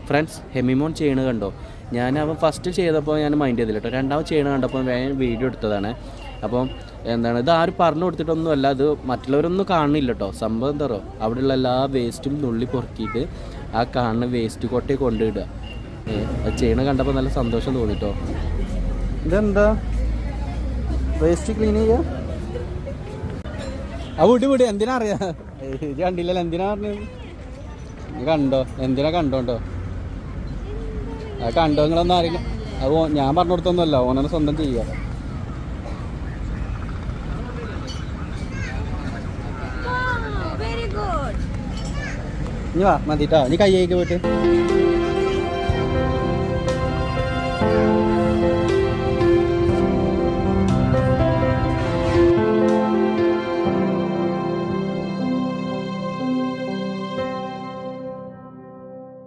Friends ഹെമിമോൻ ചെയ്യണത് കണ്ടോ? അവൻ ഫസ്റ്റ് ചെയ്തപ്പോൾ ഞാൻ മൈൻഡ് ചെയ്തില്ല കേട്ടോ. രണ്ടാമത് ചെയ്യണത് കണ്ടപ്പോൾ വേഗം വീഡിയോ എടുത്തതാണ്. അപ്പം ഇത് ആരും പറഞ്ഞു കൊടുത്തിട്ടൊന്നുമല്ല, ഇത് മറ്റുള്ളവരൊന്നും കാണുന്നില്ല കേട്ടോ. സംഭവം എന്താ പറയുക, അവിടെയുള്ള എല്ലാ വേസ്റ്റും നുള്ളി പൊറുക്കിയിട്ട് ആ കാണുന്ന വേസ്റ്റ് കൊട്ടയിൽ കൊണ്ടിടുക. അത് ചെയ്യണ കണ്ടപ്പോൾ നല്ല സന്തോഷം തോന്നിട്ടോ. ഇതെന്താ വേസ്റ്റ് ക്ലീൻ ചെയ്യുക? വിട് എന്തിനാ അറിയാം, ഇത് കണ്ടില്ലല്ലോ. എന്തിനാ പറഞ്ഞത്? കണ്ടോ, എന്തിനാ കണ്ടോണ്ടോ? അത് കണ്ടോ നിങ്ങളൊന്നും അറിയില്ല. അത് ഞാൻ പറഞ്ഞു കൊടുത്തൊന്നുമല്ല, ഓനാണ് സ്വന്തം ചെയ്യുക. ഇനി വാ മതിട്ടാ, നീ കൈ പോയിട്ട്